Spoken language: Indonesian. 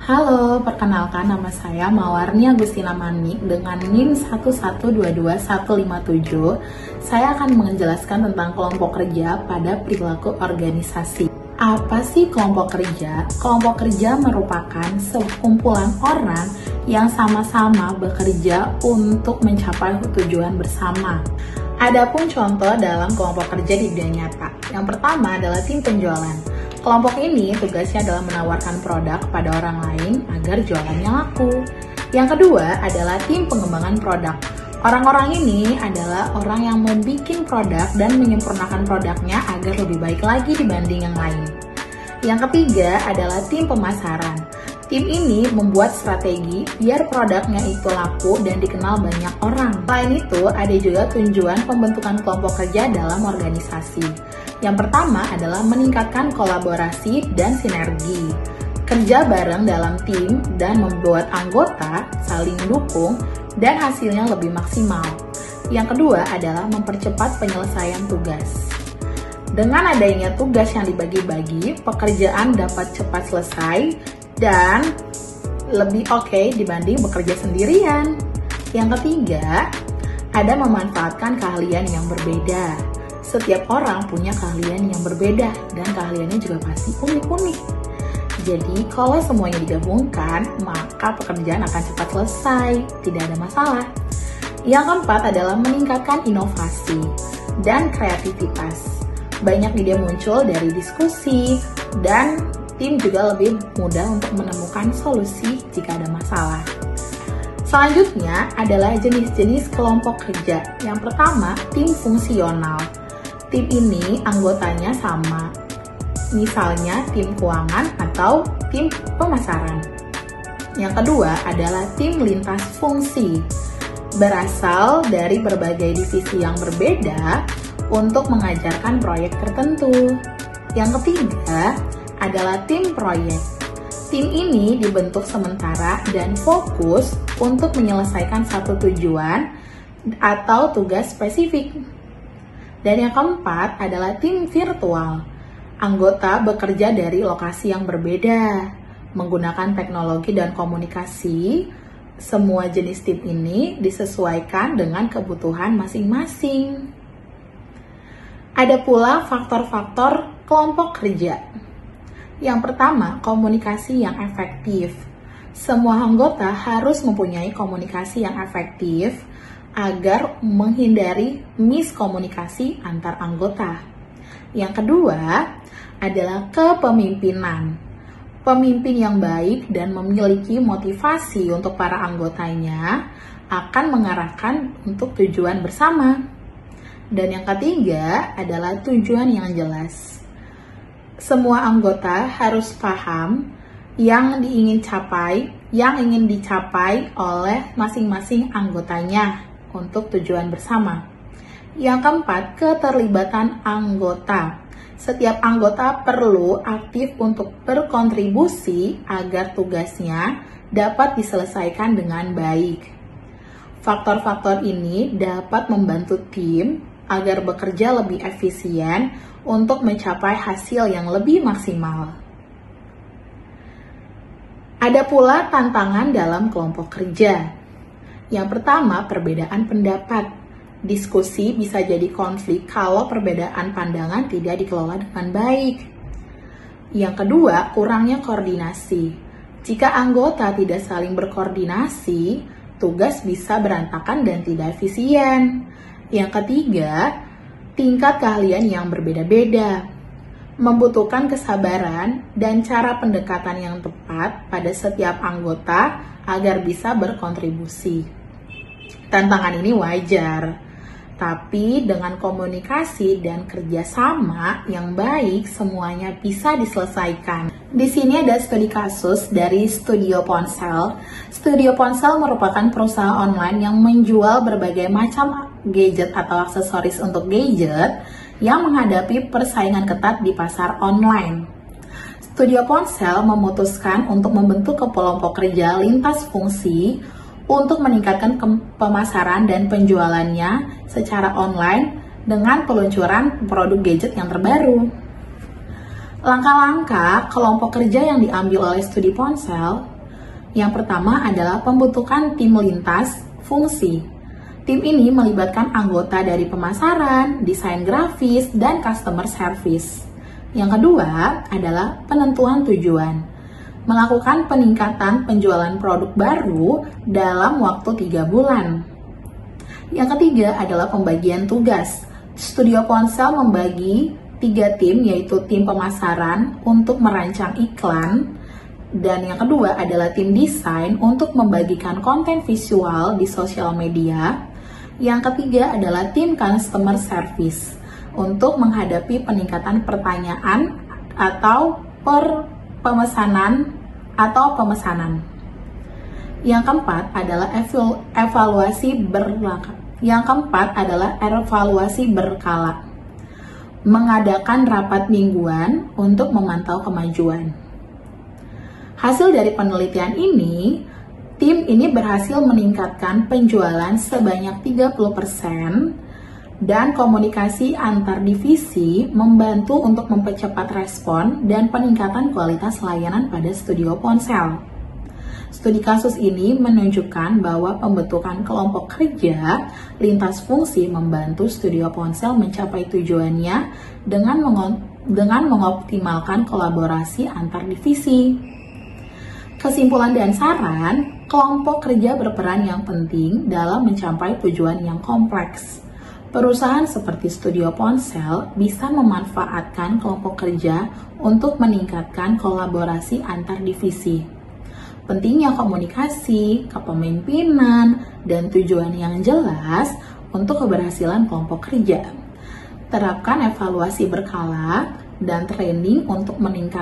Halo, perkenalkan nama saya Mawarni Agustina Manik dengan NIM 1122157. Saya akan menjelaskan tentang kelompok kerja pada perilaku organisasi. Apa sih kelompok kerja? Kelompok kerja merupakan sekumpulan orang yang sama-sama bekerja untuk mencapai tujuan bersama. Adapun contoh dalam kelompok kerja di dunia nyata. Yang pertama adalah tim penjualan. Kelompok ini tugasnya adalah menawarkan produk kepada orang lain agar jualannya laku. Yang kedua adalah tim pengembangan produk. Orang-orang ini adalah orang yang membuat produk dan menyempurnakan produknya agar lebih baik lagi dibanding yang lain. Yang ketiga adalah tim pemasaran. Tim ini membuat strategi biar produknya itu laku dan dikenal banyak orang. Selain itu, ada juga tujuan pembentukan kelompok kerja dalam organisasi. Yang pertama adalah meningkatkan kolaborasi dan sinergi. Kerja bareng dalam tim dan membuat anggota saling mendukung dan hasilnya lebih maksimal. Yang kedua adalah mempercepat penyelesaian tugas. Dengan adanya tugas yang dibagi-bagi, pekerjaan dapat cepat selesai dan lebih oke dibanding bekerja sendirian. Yang ketiga, ada memanfaatkan keahlian yang berbeda. Setiap orang punya keahlian yang berbeda dan keahliannya juga pasti unik-unik. Jadi kalau semuanya digabungkan, maka pekerjaan akan cepat selesai, tidak ada masalah. Yang keempat adalah meningkatkan inovasi dan kreativitas. Banyak ide muncul dari diskusi dan tim juga lebih mudah untuk menemukan solusi jika ada masalah. Selanjutnya adalah jenis-jenis kelompok kerja. Yang pertama, tim fungsional. Tim ini anggotanya sama, misalnya tim keuangan atau tim pemasaran. Yang kedua adalah tim lintas fungsi, berasal dari berbagai divisi yang berbeda untuk mengajarkan proyek tertentu. Yang ketiga adalah tim proyek. Tim ini dibentuk sementara dan fokus untuk menyelesaikan satu tujuan atau tugas spesifik. Dan yang keempat adalah tim virtual. Anggota bekerja dari lokasi yang berbeda, menggunakan teknologi dan komunikasi. Semua jenis tim ini disesuaikan dengan kebutuhan masing-masing. Ada pula faktor-faktor kelompok kerja. Yang pertama, komunikasi yang efektif. Semua anggota harus mempunyai komunikasi yang efektif agar menghindari miskomunikasi antar anggota. Yang kedua adalah kepemimpinan. Pemimpin yang baik dan memiliki motivasi untuk para anggotanya akan mengarahkan untuk tujuan bersama. Dan yang ketiga adalah tujuan yang jelas. Semua anggota harus paham yang ingin dicapai oleh masing-masing anggotanya untuk tujuan bersama. Yang keempat, keterlibatan anggota. Setiap anggota perlu aktif untuk berkontribusi agar tugasnya dapat diselesaikan dengan baik. Faktor-faktor ini dapat membantu tim agar bekerja lebih efisien untuk mencapai hasil yang lebih maksimal. Ada pula tantangan dalam kelompok kerja. Yang pertama, perbedaan pendapat. Diskusi bisa jadi konflik kalau perbedaan pandangan tidak dikelola dengan baik. Yang kedua, kurangnya koordinasi. Jika anggota tidak saling berkoordinasi, tugas bisa berantakan dan tidak efisien. Yang ketiga, tingkat keahlian yang berbeda-beda. Membutuhkan kesabaran dan cara pendekatan yang tepat pada setiap anggota agar bisa berkontribusi. Tantangan ini wajar, tapi dengan komunikasi dan kerjasama yang baik, semuanya bisa diselesaikan. Di sini ada studi kasus dari Studio Ponsel. Studio Ponsel merupakan perusahaan online yang menjual berbagai macam gadget atau aksesoris untuk gadget yang menghadapi persaingan ketat di pasar online. Studio Ponsel memutuskan untuk membentuk kelompok kerja lintas fungsi untuk meningkatkan pemasaran dan penjualannya secara online dengan peluncuran produk gadget yang terbaru. Langkah-langkah kelompok kerja yang diambil oleh studi ponsel, yang pertama adalah pembentukan tim lintas fungsi. Tim ini melibatkan anggota dari pemasaran, desain grafis, dan customer service. Yang kedua adalah penentuan tujuan. Melakukan peningkatan penjualan produk baru dalam waktu 3 bulan. Yang ketiga adalah pembagian tugas. Studio ponsel membagi 3 tim, yaitu tim pemasaran untuk merancang iklan, dan yang kedua adalah tim desain untuk membagikan konten visual di sosial media. Yang ketiga adalah tim customer service untuk menghadapi peningkatan pertanyaan atau pemesanan. Yang keempat adalah evaluasi berkala. Mengadakan rapat mingguan untuk memantau kemajuan. Hasil dari penelitian ini, tim ini berhasil meningkatkan penjualan sebanyak 30% dan komunikasi antar divisi membantu untuk mempercepat respon dan peningkatan kualitas layanan pada studio ponsel. Studi kasus ini menunjukkan bahwa pembentukan kelompok kerja lintas fungsi membantu studio ponsel mencapai tujuannya dengan mengoptimalkan kolaborasi antar divisi. Kesimpulan dan saran, kelompok kerja berperan yang penting dalam mencapai tujuan yang kompleks. Perusahaan seperti studio ponsel bisa memanfaatkan kelompok kerja untuk meningkatkan kolaborasi antar divisi. Pentingnya komunikasi, kepemimpinan, dan tujuan yang jelas untuk keberhasilan kelompok kerja. Terapkan evaluasi berkala dan training untuk meningkatkan